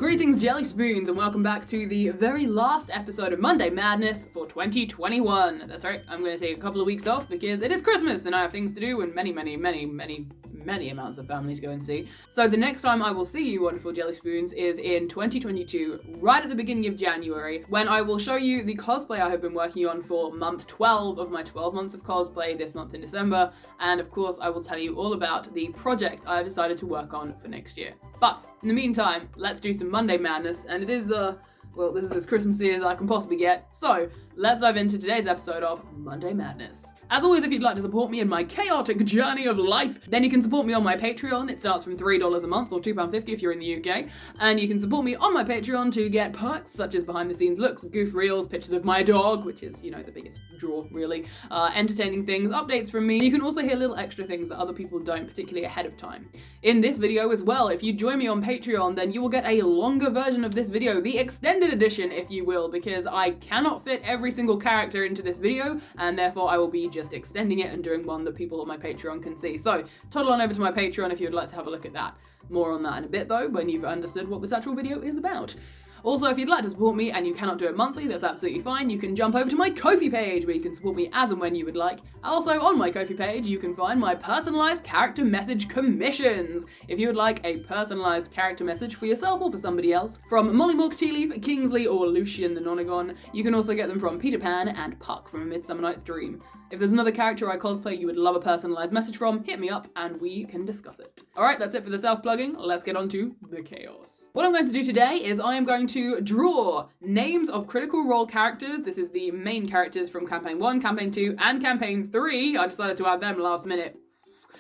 Greetings, Jelly Spoons, and welcome back to the very last episode of Monday Madness for 2021. That's right, I'm going to take a couple of weeks off because it is Christmas and I have things to do and many amounts of family to go and see. So the next time I will see you, wonderful Jelly Spoons, is in 2022, right at the beginning of January, when I will show you the cosplay I have been working on for month 12 of my 12 months of cosplay this month in December, and of course I will tell you all about the project I have decided to work on for next year. But in the meantime, let's do some Monday Madness, and it is, well, this is as Christmassy as I can possibly get, so let's dive into today's episode of Monday Madness. As always, if you'd like to support me in my chaotic journey of life, then you can support me on my Patreon. It starts from $3 a month or £2.50 if you're in the UK. And you can support me on my Patreon to get perks such as behind the scenes looks, goof reels, pictures of my dog, which is, you know, the biggest draw, really, entertaining things, updates from me. You can also hear little extra things that other people don't, particularly ahead of time. In this video as well, if you join me on Patreon, then you will get a longer version of this video, the extended edition, if you will, because I cannot fit every single character into this video, and therefore I will be just extending it and doing one that people on my Patreon can see. So toddle on over to my Patreon if you'd like to have a look at that. More on that in a bit though, when you've understood what this actual video is about. Also, if you'd like to support me and you cannot do it monthly, that's absolutely fine. You can jump over to my Ko-fi page where you can support me as and when you would like. Also, on my Ko-fi page, you can find my personalized character message commissions. If you would like a personalized character message for yourself or for somebody else, from Mollymauk, Tea Leaf, Kingsley, or Lucien the Nonagon, you can also get them from Peter Pan and Puck from A Midsummer Night's Dream. If there's another character I cosplay you would love a personalized message from, hit me up and we can discuss it. Alright, that's it for the self-plugging. Let's get on to the chaos. What I'm going to do today is I am going to draw names of Critical Role characters. This is the main characters from Campaign 1, Campaign 2, and Campaign 3. I decided to add them last minute.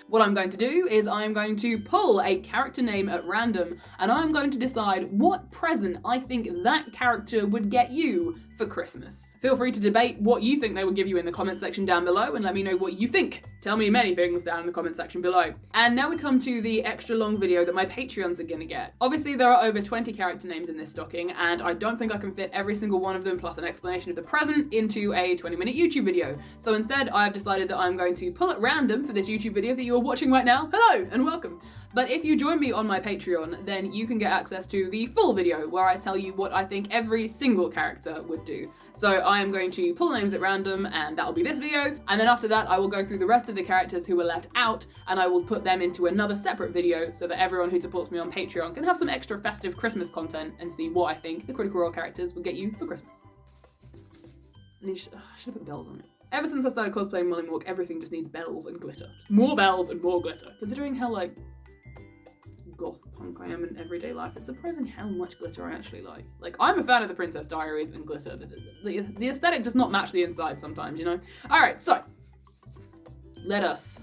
What I'm going to do is I'm going to pull a character name at random and I'm going to decide what present I think that character would get you for Christmas. Feel free to debate what you think they would give you in the comment section down below and let me know what you think. Tell me many things down in the comment section below. And now we come to the extra long video that my Patreons are gonna get. Obviously there are over 20 character names in this stocking and I don't think I can fit every single one of them plus an explanation of the present into a 20-minute YouTube video. So instead I've decided that I'm going to pull at random for this YouTube video that you're watching right now. Hello and welcome. But if you join me on my Patreon, then you can get access to the full video where I tell you what I think every single character would do. So I am going to pull names at random and that'll be this video. And then after that, I will go through the rest of the characters who were left out and I will put them into another separate video so that everyone who supports me on Patreon can have some extra festive Christmas content and see what I think the Critical Role characters will get you for Christmas. I should have put bells on it. Ever since I started cosplaying Mollymauk, everything just needs bells and glitter. Just more bells and more glitter. Considering how, like, goth punk I am in everyday life, it's surprising how much glitter I actually like. Like, I'm a fan of the Princess Diaries and glitter. The aesthetic does not match the inside sometimes, you know? Alright, so, let us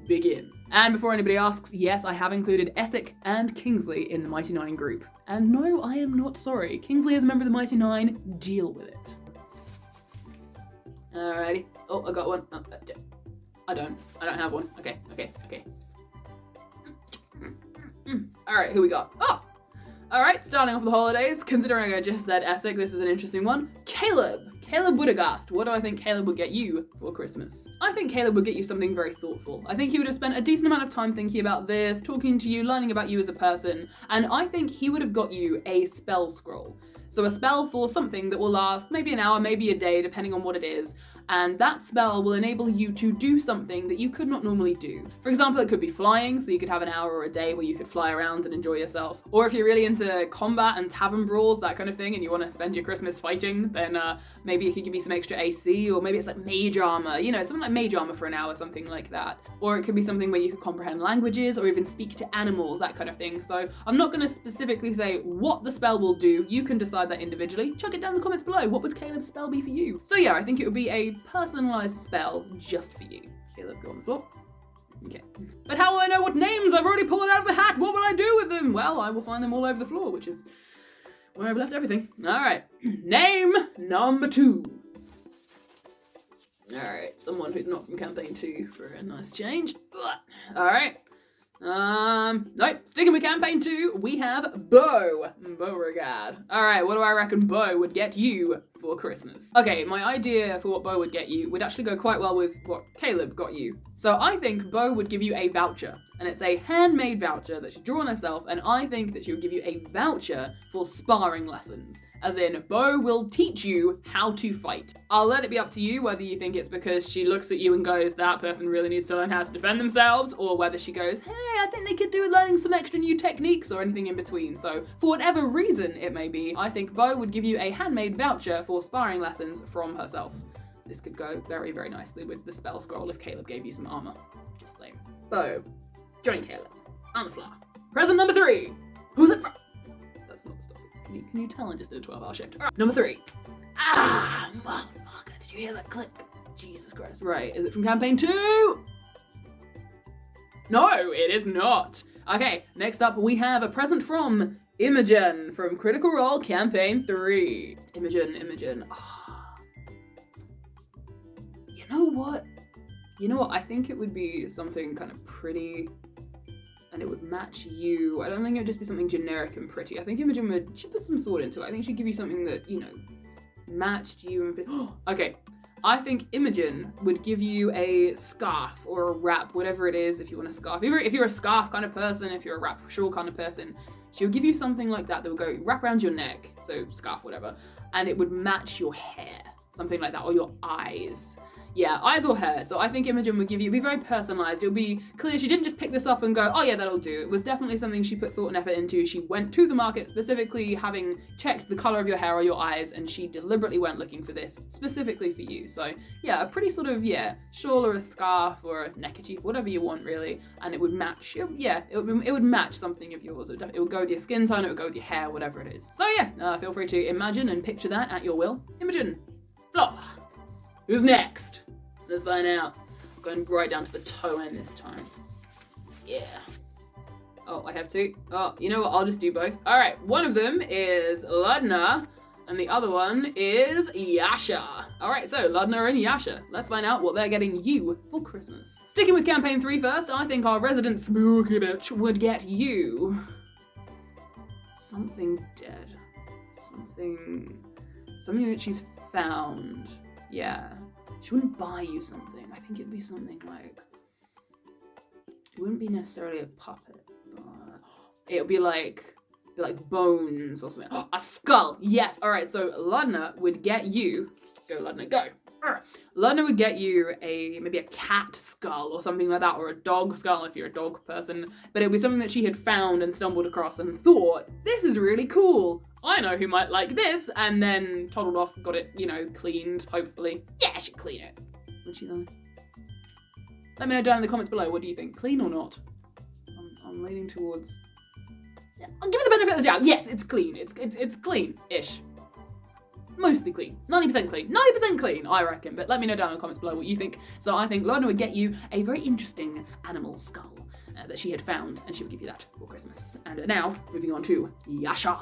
begin. And before anybody asks, yes, I have included Essex and Kingsley in the Mighty Nine group. And no, I am not sorry. Kingsley is a member of the Mighty Nine, deal with it. Alrighty. Oh, I got one. Oh, I don't have one. Okay. Alright, who we got? Oh! Alright, starting off the holidays, considering I just said Essex, this is an interesting one. Caleb Woodagast. What do I think Caleb would get you for Christmas? I think Caleb would get you something very thoughtful. I think he would have spent a decent amount of time thinking about this, talking to you, learning about you as a person, and I think he would have got you a spell scroll. So a spell for something that will last maybe an hour, maybe a day, depending on what it is. And that spell will enable you to do something that you could not normally do. For example, it could be flying, so you could have an hour or a day where you could fly around and enjoy yourself. Or if you're really into combat and tavern brawls, that kind of thing, and you want to spend your Christmas fighting, then maybe it could give you some extra AC, or maybe it's like mage armor, you know, something like mage armor for an hour, something like that. Or it could be something where you could comprehend languages, or even speak to animals, that kind of thing. So I'm not going to specifically say what the spell will do. You can decide that individually. Chuck it down in the comments below. What would Caleb's spell be for you? So yeah, I think it would be a personalized spell just for you. Caleb, go on the floor. Okay. But how will I know what names? I've already pulled it out of the hat. What will I do with them? Well, I will find them all over the floor, which is where I've left everything. All right. Name number 2. All right. Someone who's not from campaign 2 for a nice change. All right. Nope, sticking with campaign 2, we have Beauregard. Alright, what do I reckon Beau would get you for for Christmas. Okay, my idea for what Bo would get you would actually go quite well with what Caleb got you. So I think Bo would give you a voucher, and it's a handmade voucher that she's drawn herself, and I think that she would give you a voucher for sparring lessons. As in, Bo will teach you how to fight. I'll let it be up to you whether you think it's because she looks at you and goes, that person really needs to learn how to defend themselves, or whether she goes, hey, I think they could do with learning some extra new techniques, or anything in between. So for whatever reason it may be, I think Bo would give you a handmade voucher for sparring lessons from herself. This could go very, very nicely with the spell scroll if Caleb gave you some armor. Just saying. Bo, join Caleb on the floor. Present number 3. Who's it from? That's not the story. Can you tell I just did a 12-hour shift? All right, number 3. Ah, motherfucker, did you hear that click? Jesus Christ. Right, is it from campaign 2? No, it is not. Okay, next up we have a present from Imogen from Critical Role campaign 3. Imogen. Ah. You know what? I think it would be something kind of pretty, and it would match you. I don't think it would just be something generic and pretty. I think Imogen she'd put some thought into it. I think she'd give you something that, matched you. Okay, I think Imogen would give you a scarf or a wrap, whatever it is, if you want a scarf. If you're a scarf kind of person, if you're a wrap shawl kind of person, she would give you something like that would go wrap around your neck, so scarf, whatever, and it would match your hair, something like that, or your eyes. Yeah, eyes or hair. So I think Imogen would give you, it'd be very personalized. It would be clear she didn't just pick this up and go, oh yeah, that'll do. It was definitely something she put thought and effort into. She went to the market specifically having checked the color of your hair or your eyes, and she deliberately went looking for this specifically for you. So yeah, a pretty sort of, shawl or a scarf or a neckerchief, whatever you want really, and it would match, it would match something of yours. It would go with your skin tone, it would go with your hair, whatever it is. So yeah, feel free to imagine and picture that at your will. Imogen, Flo. Who's next? Let's find out. I'm going right down to the toe end this time. Yeah. Oh, I have 2. Oh, you know what? I'll just do both. All right. One of them is Ludna, and the other one is Yasha. All right. So Ludna and Yasha. Let's find out what they're getting you for Christmas. Sticking with campaign 3 first, I think our resident spooky bitch would get you something dead. Something that she's found. Yeah. She wouldn't buy you something. I think it'd be something like, it wouldn't be necessarily a puppet, but it would be like bones or something. Oh, a skull. Yes. All right. So Ludna would get you. Go, Ludna. Go. Ludna would get you maybe a cat skull or something like that, or a dog skull if you're a dog person. But it would be something that she had found and stumbled across and thought, this is really cool. I know who might like this, and then toddled off, got it, cleaned, hopefully. Yeah, she clean it. Would she though? Let me know down in the comments below, what do you think? Clean or not? I'm leaning towards... Yeah, I'll give it the benefit of the doubt. Yes, it's clean. It's clean-ish. Mostly clean. 90% clean. 90% clean, I reckon. But let me know down in the comments below what you think. So I think Lorna would get you a very interesting animal skull that she had found, and she would give you that for Christmas. And now, moving on to Yasha.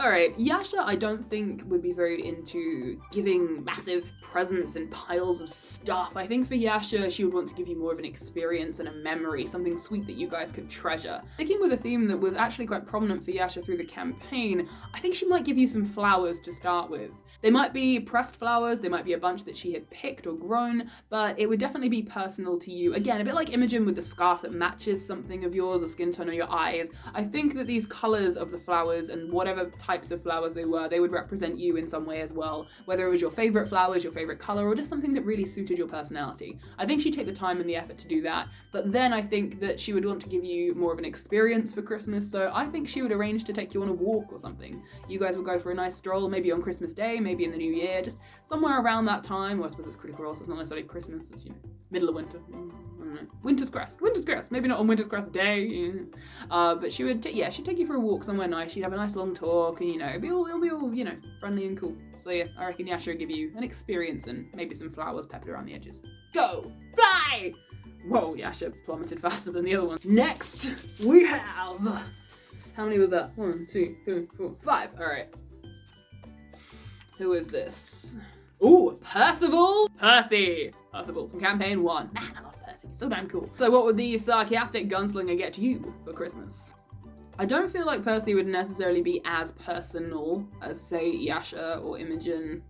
Alright, Yasha I don't think would be very into giving massive presents and piles of stuff. I think for Yasha, she would want to give you more of an experience and a memory, something sweet that you guys could treasure. Sticking with a theme that was actually quite prominent for Yasha through the campaign, I think she might give you some flowers to start with. They might be pressed flowers, they might be a bunch that she had picked or grown, but it would definitely be personal to you. Again, a bit like Imogen with the scarf that matches something of yours, or skin tone or your eyes. I think that these colours of the flowers and whatever types of flowers they would represent you in some way as well. Whether it was your favourite flowers, your favourite colour, or just something that really suited your personality. I think she'd take the time and the effort to do that, but then I think that she would want to give you more of an experience for Christmas, so I think she would arrange to take you on a walk or something. You guys would go for a nice stroll, maybe on Christmas Day, maybe in the new year, just somewhere around that time. Well, I suppose it's Critical Role, so it's not necessarily Christmas, it's, middle of winter. I don't know. Winter's Crest, maybe not on Winter's Crest Day. But she would, she'd take you for a walk somewhere nice. She'd have a nice long talk, and it'll be all, friendly and cool. So yeah, I reckon Yasha would give you an experience and maybe some flowers peppered around the edges. Go, fly! Whoa, Yasha plummeted faster than the other one. Next, we have, how many was that? 1, 2, 3, 4, 5. All right. Who is this? Ooh, Percival! Percival from campaign 1. Man, I love Percy, so damn cool. So what would the sarcastic gunslinger get you for Christmas? I don't feel like Percy would necessarily be as personal as, say, Yasha or Imogen,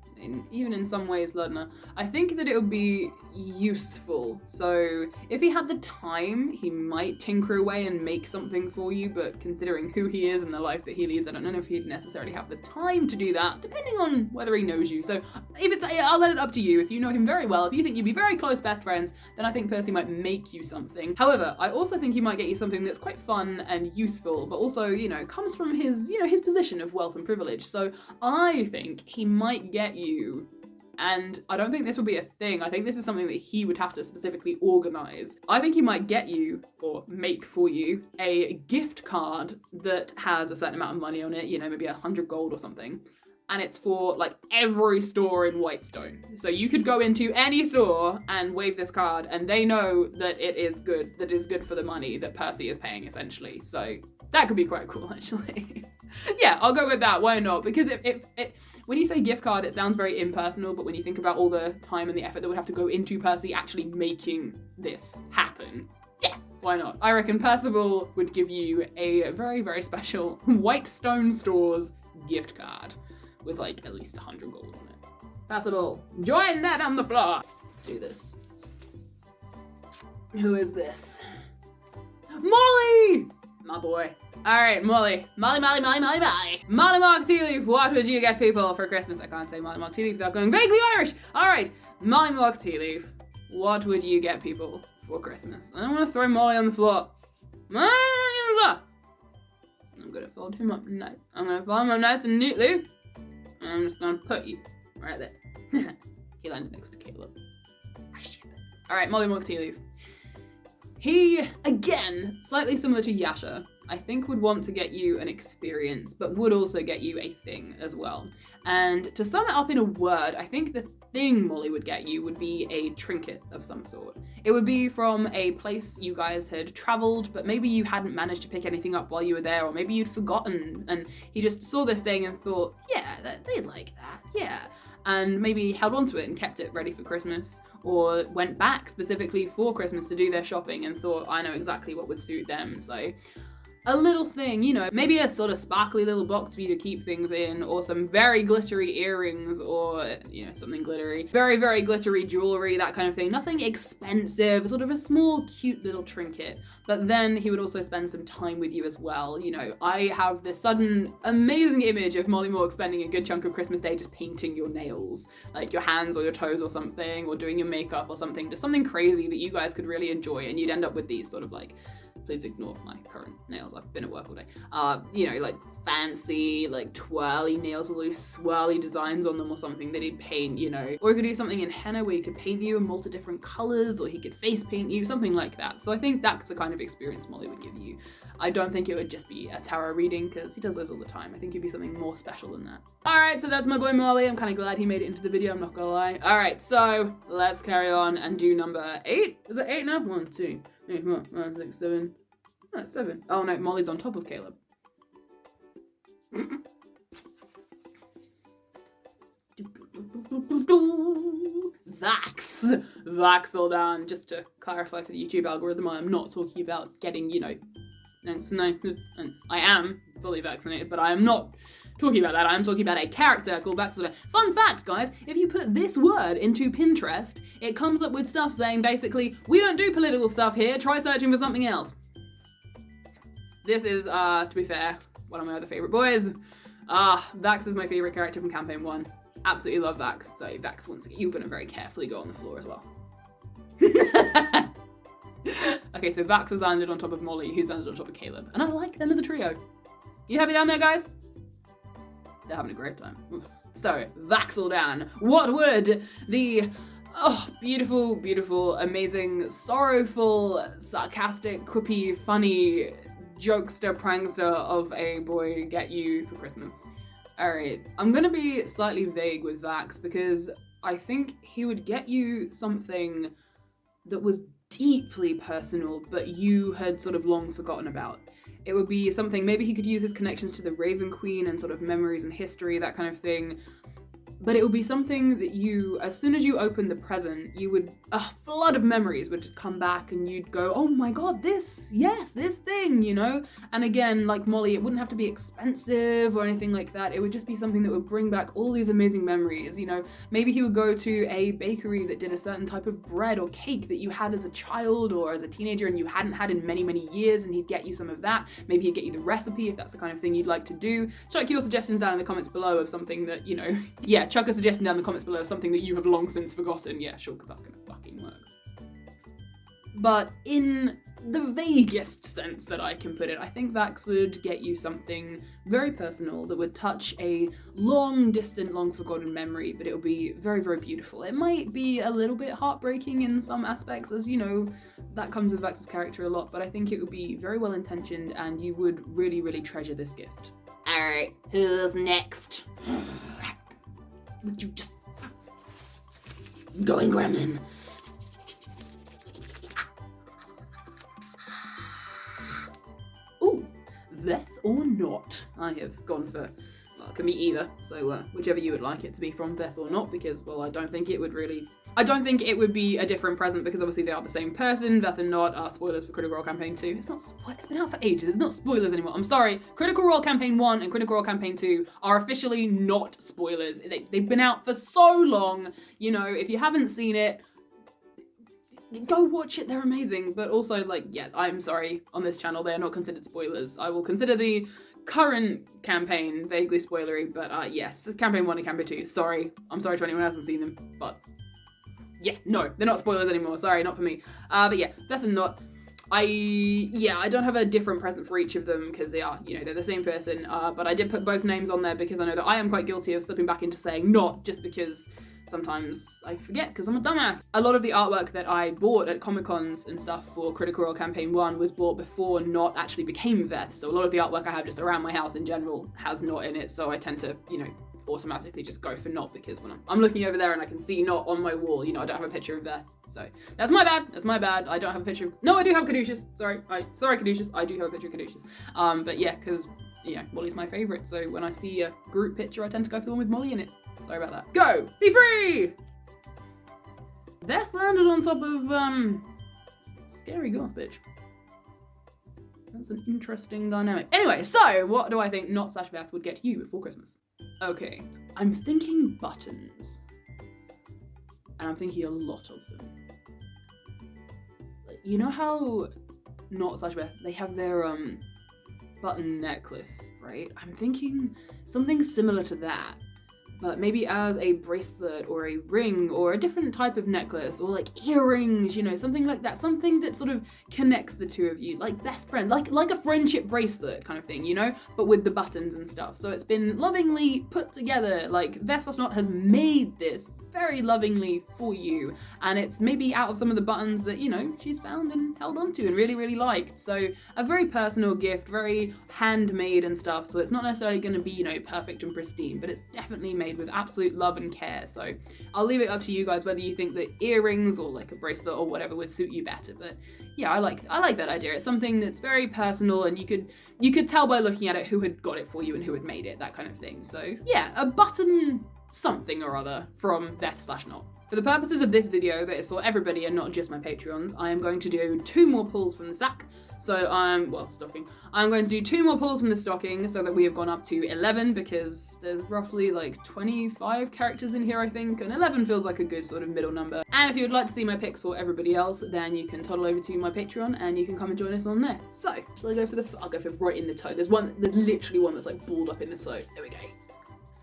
even in some ways Ludna. I think that it would be useful. So if he had the time, he might tinker away and make something for you, but considering who he is and the life that he leads, I don't know if he'd necessarily have the time to do that, depending on whether he knows you. So I'll let it up to you. If you know him very well, if you think you'd be very close best friends, then I think Percy might make you something. However, I also think he might get you something that's quite fun and useful, but also, you know, comes from his, you know, his position of wealth and privilege. So I think he might get you, and I don't think this would be a thing. I think this is something that he would have to specifically organize. I think he might get you, or make for you, a gift card that has a certain amount of money on it, you know, maybe 100 gold or something. And it's for like every store in Whitestone. So you could go into any store and wave this card and they know that it is good for the money that Percy is paying essentially. So that could be quite cool actually. Yeah, I'll go with that, why not? Because when you say gift card, it sounds very impersonal, but when you think about all the time and the effort that would have to go into Percy actually making this happen, yeah, why not? I reckon Percival would give you a very, very special Whitestone Stores gift card with like at least 100 gold on it. Percival, join that on the floor. Let's do this. Who is this? Molly! My boy. All right, Molly. Molly. Mollymauk tea leaf, what would you get people for Christmas? I can't say Mollymauk tea leaf without going vaguely Irish. All right, Mollymauk tea leaf, what would you get people for Christmas? I don't want to throw Molly on the floor. I'm gonna fold him up nice. I'm gonna fold him up nice and neatly. And I'm just gonna put you right there. He landed next to Caleb. All right, Mollymauk tea leaf. He, again, slightly similar to Yasha, I think would want to get you an experience, but would also get you a thing as well. And to sum it up in a word, I think the thing Molly would get you would be a trinket of some sort. It would be from a place you guys had traveled, but maybe you hadn't managed to pick anything up while you were there, or maybe you'd forgotten, and he just saw this thing and thought, yeah, they'd like that, yeah. And maybe held onto it and kept it ready for Christmas, or went back specifically for Christmas to do their shopping and thought, I know exactly what would suit them. So a little thing, you know, maybe a sort of sparkly little box for you to keep things in, or some very glittery earrings, or, you know, something glittery. Very, very glittery jewelry, that kind of thing. Nothing expensive, sort of a small, cute little trinket. But then he would also spend some time with you as well. You know, I have this sudden amazing image of Mollymauk spending a good chunk of Christmas Day just painting your nails, like your hands or your toes or something, or doing your makeup or something, just something crazy that you guys could really enjoy, and you'd end up with these sort of like, please ignore my current nails, I've been at work all day. You know, like fancy, like twirly nails with those swirly designs on them or something that he'd paint, you know. Or he could do something in henna where he could paint you in multiple different colors, or he could face paint you, something like that. So I think that's the kind of experience Molly would give you. I don't think it would just be a tarot reading, because he does those all the time. I think it'd be something more special than that. All right, so that's my boy Molly. I'm kind of glad he made it into the video, I'm not gonna lie. All right, so let's carry on and do number 8. Is it 8 now? 1, 2, 3, 4, 5, 6, 7. Oh, it's 7. Oh no, Molly's on top of Caleb. Vax'ildan. Just to clarify for the YouTube algorithm, I'm not talking about getting, you know, I am fully vaccinated, but I am not talking about that. I am talking about a character called Vax'ildan. Fun fact, guys, if you put this word into Pinterest, it comes up with stuff saying basically, we don't do political stuff here, try searching for something else. This is, to be fair, one of my other favourite boys. Vax is my favourite character from Campaign 1. Absolutely love Vax. So Vax, once again, you're going to very carefully go on the floor as well. Okay, so Vax has landed on top of Molly, who's landed on top of Caleb. And I like them as a trio. You happy down there, guys? They're having a great time. Oof. So, Vax'ildan. What would the beautiful, beautiful, amazing, sorrowful, sarcastic, quippy, funny, jokester, prankster of a boy get you for Christmas? Alright, I'm gonna be slightly vague with Vax because I think he would get you something that was deeply personal, but you had sort of long forgotten about. It would be something, maybe he could use his connections to the Raven Queen and sort of memories and history, that kind of thing. But it would be something that you, as soon as you opened the present, you would, a flood of memories would just come back and you'd go, oh my god, this, yes, this thing, you know? And again, like Molly, it wouldn't have to be expensive or anything like that. It would just be something that would bring back all these amazing memories, you know? Maybe he would go to a bakery that did a certain type of bread or cake that you had as a child or as a teenager and you hadn't had in many, many years, and he'd get you some of that. Maybe he'd get you the recipe if that's the kind of thing you'd like to do. Chuck your suggestions down in the comments below of something that, you know, yeah, chuck a suggestion down in the comments below of something that you have long since forgotten. Yeah, sure, because that's gonna fucking work. But in the vaguest sense that I can put it, I think Vax would get you something very personal that would touch a long distant, long forgotten memory, but it would be very, very beautiful. It might be a little bit heartbreaking in some aspects, as you know, that comes with Vax's character a lot, but I think it would be very well intentioned and you would really, really treasure this gift. Alright, who's next? Would you just... Going gremlin. Ooh, Veth or not? I have gone for, well, it can be either, so whichever you would like it to be from, Veth or not, because, well, I don't think it would be a different present because obviously they are the same person. Veth and not are spoilers for Critical Role Campaign 2. It's been out for ages. It's not spoilers anymore. I'm sorry. Critical Role Campaign 1 and Critical Role Campaign 2 are officially not spoilers. They've been out for so long. You know, if you haven't seen it, go watch it. They're amazing. But also, like, yeah, I'm sorry. On this channel, they are not considered spoilers. I will consider the current campaign vaguely spoilery, but yes, Campaign 1 and Campaign 2. Sorry. I'm sorry to anyone who hasn't seen them, but... yeah, no, they're not spoilers anymore. Sorry, not for me. But yeah, Veth and not. I don't have a different present for each of them because they are, you know, they're the same person. But I did put both names on there because I know that I am quite guilty of slipping back into saying not just because sometimes I forget because I'm a dumbass. A lot of the artwork that I bought at Comic-Cons and stuff for Critical Role Campaign 1 was bought before not actually became Veth. So a lot of the artwork I have just around my house in general has not in it. So I tend to, you know, automatically just go for not because when I'm looking over there and I can see not on my wall, you know, I don't have a picture of Veth. So that's my bad. I don't have a picture of, no, I do have Caduceus. Sorry, Caduceus. I do have a picture of Caduceus. But yeah, because, you know, Molly's my favorite. So when I see a group picture, I tend to go for the one with Molly in it. Sorry about that. Go! Be free! Veth landed on top of, scary goth bitch. That's an interesting dynamic. Anyway, so what do I think Not/Veth would get you before Christmas? Okay, I'm thinking buttons. And I'm thinking a lot of them. You know how Not/Veth, they have their, button necklace, right? I'm thinking something similar to that, but maybe as a bracelet or a ring or a different type of necklace or like earrings, you know, something like that, something that sort of connects the two of you, like best friend, like a friendship bracelet kind of thing, you know, but with the buttons and stuff. So it's been lovingly put together, like Veth/Not has made this very lovingly for you, and it's maybe out of some of the buttons that, you know, she's found and held onto and really, really liked. So a very personal gift, very handmade and stuff, so it's not necessarily going to be, you know, perfect and pristine, but it's definitely made with absolute love and care. So I'll leave it up to you guys whether you think that earrings or like a bracelet or whatever would suit you better. But yeah, I like that idea. It's something that's very personal, and you could tell by looking at it who had got it for you and who had made it, that kind of thing. So yeah, a button something or other from Veth/Not. For the purposes of this video that is for everybody and not just my Patreons, I am going to do 2 more pulls from the sack. So stocking. I'm going to do 2 more pulls from the stocking so that we have gone up to 11 because there's roughly like 25 characters in here, I think, and 11 feels like a good sort of middle number. And if you would like to see my picks for everybody else, then you can toddle over to my Patreon and you can come and join us on there. So, shall I go for I'll go for right in the toe. There's literally one that's like balled up in the toe. There we go.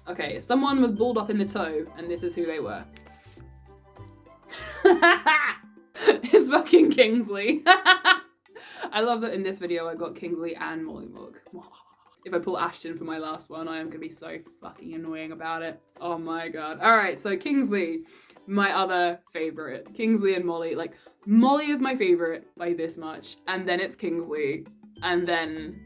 Okay, someone was balled up in the toe, and this is who they were. It's fucking Kingsley. I love that in this video I got Kingsley and Mollymauk. If I pull Ashton for my last one, I am gonna be so fucking annoying about it. Oh my god. Alright, so Kingsley, my other favorite. Kingsley and Molly. Like, Molly is my favorite by this much, and then it's Kingsley, and then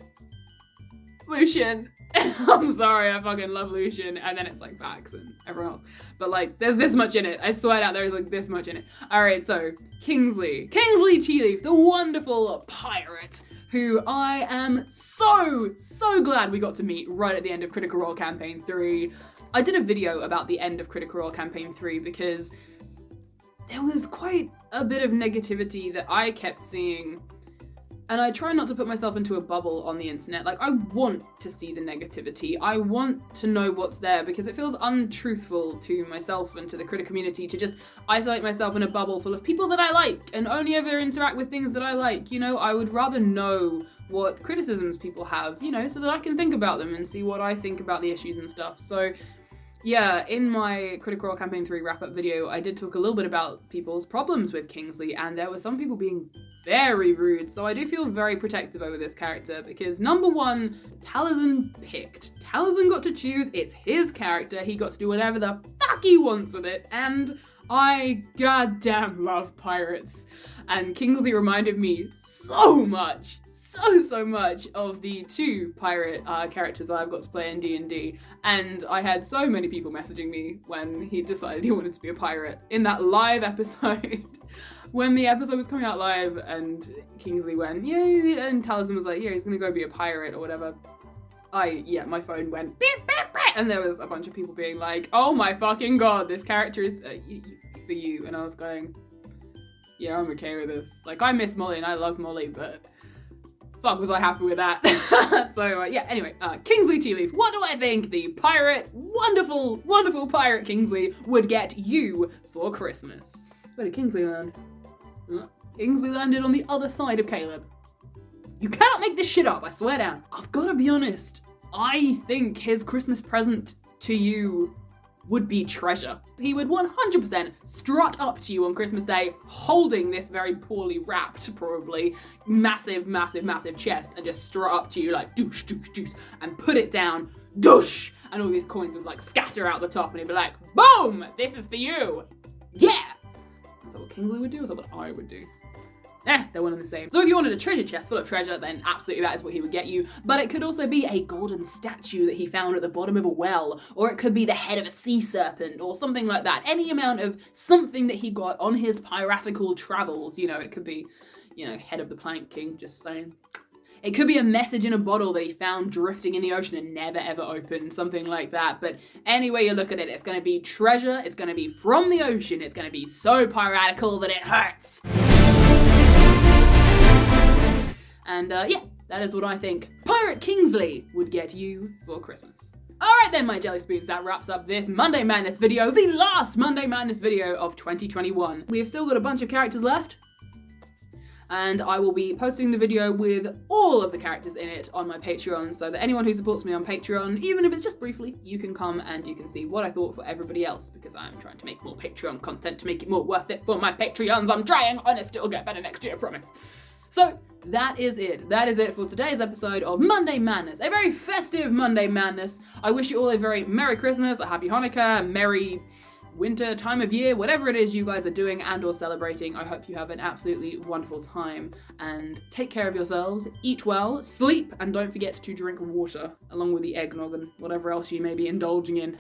Lucien. I'm sorry, I fucking love Lucien, and then it's like Vax and everyone else. But like, there's this much in it. I swear out there is like this much in it. Alright, so Kingsley Tea Leaf, the wonderful pirate who I am so glad we got to meet right at the end of Critical Role Campaign 3. I did a video about the end of Critical Role Campaign 3 because there was quite a bit of negativity that I kept seeing, and I try not to put myself into a bubble on the internet. Like, I want to see the negativity. I want to know what's there because it feels untruthful to myself and to the critic community to just isolate myself in a bubble full of people that I like and only ever interact with things that I like. You know, I would rather know what criticisms people have, you know, so that I can think about them and see what I think about the issues and stuff. So yeah, in my Critical Role Campaign 3 wrap-up video, I did talk a little bit about people's problems with Kingsley, and there were some people being very rude, so I do feel very protective over this character, because number one, Taliesin picked. Taliesin got to choose, it's his character, he got to do whatever the fuck he wants with it, and I goddamn love pirates. And Kingsley reminded me so much of the two pirate characters I've got to play in D&D, and I had so many people messaging me when he decided he wanted to be a pirate in that live episode. When the episode was coming out live and Kingsley went, yeah, and Taliesin was like, yeah, he's gonna go be a pirate or whatever. My phone went beep, beep, beep, and there was a bunch of people being like, oh my fucking god, this character is for you. And I was going, yeah, I'm okay with this. Like, I miss Molly and I love Molly, but fuck was I happy with that. So anyway, Kingsley Tea Leaf, what do I think the pirate, wonderful pirate Kingsley would get you for Christmas? Where did Kingsley land? Kingsley landed on the other side of Caleb. You cannot make this shit up, I swear down. I've gotta be honest, I think his Christmas present to you would be treasure. He would 100% strut up to you on Christmas Day holding this very poorly wrapped, probably, massive chest and just strut up to you like douche, douche, douche, and put it down, douche, and all these coins would like scatter out the top and he'd be like, boom, this is for you. Yeah! Is that what Kingsley would do? Or is that what I would do? They're one and the same. So if you wanted a treasure chest full of treasure, then absolutely that is what he would get you. But it could also be a golden statue that he found at the bottom of a well, or it could be the head of a sea serpent, or something like that. Any amount of something that he got on his piratical travels. You know, it could be, you know, head of the Plank King, just saying. It could be a message in a bottle that he found drifting in the ocean and never ever opened, something like that. But any way you look at it, it's going to be treasure, it's going to be from the ocean, it's going to be so piratical that it hurts. And that is what I think Pirate Kingsley would get you for Christmas. Alright then, my jelly spoons, that wraps up this Monday Madness video, the last Monday Madness video of 2021. We have still got a bunch of characters left, and I will be posting the video with all of the characters in it on my Patreon, so that anyone who supports me on Patreon, even if it's just briefly, you can come and you can see what I thought for everybody else, because I'm trying to make more Patreon content to make it more worth it for my Patreons. I'm trying, honest, it'll get better next year, I promise. So, that is it. That is it for today's episode of Monday Madness. A very festive Monday Madness. I wish you all a very Merry Christmas, a Happy Hanukkah, Merry winter time of year, whatever it is you guys are doing and or celebrating. I hope you have an absolutely wonderful time, and take care of yourselves, eat well, sleep, and don't forget to drink water, along with the eggnog and whatever else you may be indulging in.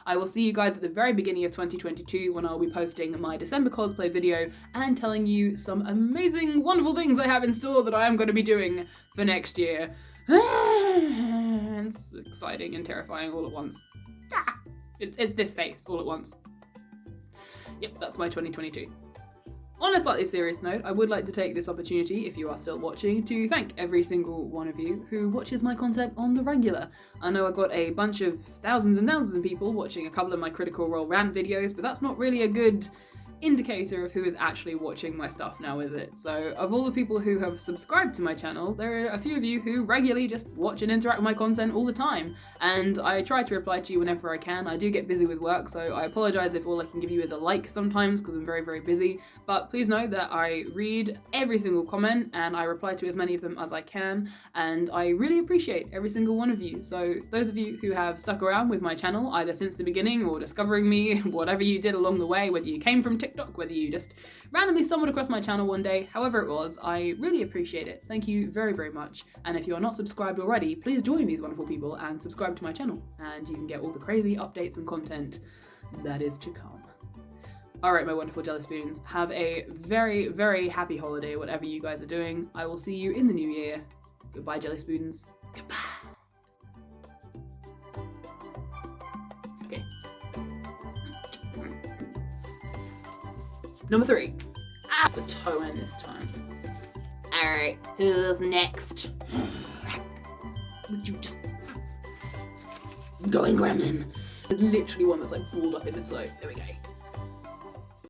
I will see you guys at the very beginning of 2022 when I'll be posting my December cosplay video and telling you some amazing, wonderful things I have in store that I am going to be doing for next year. It's exciting and terrifying all at once. It's this face all at once. Yep, that's my 2022. On a slightly serious note, I would like to take this opportunity, if you are still watching, to thank every single one of you who watches my content on the regular. I know I've got a bunch of thousands and thousands of people watching a couple of my Critical Role rant videos, but that's not really a good indicator of who is actually watching my stuff now, is it? So, of all the people who have subscribed to my channel, there are a few of you who regularly just watch and interact with my content all the time, and I try to reply to you whenever I can. I do get busy with work, so I apologise if all I can give you is a like sometimes, because I'm very, very busy, but please know that I read every single comment, and I reply to as many of them as I can, and I really appreciate every single one of you. So, those of you who have stuck around with my channel, either since the beginning, or discovering me, whatever you did along the way, whether you came from TikTok, whether you just randomly stumbled across my channel one day, however it was, I really appreciate it. Thank you very, very much. And if you are not subscribed already, please join these wonderful people and subscribe to my channel, and you can get all the crazy updates and content that is to come. All right, my wonderful jelly spoons, have a very, very happy holiday, whatever you guys are doing. I will see you in the new year. Goodbye, jelly spoons. Goodbye. Okay. Number 3. The toe end this time. Alright, who's next? Would you just... Going gremlin. There's literally one that's like balled up in its throat. There we go.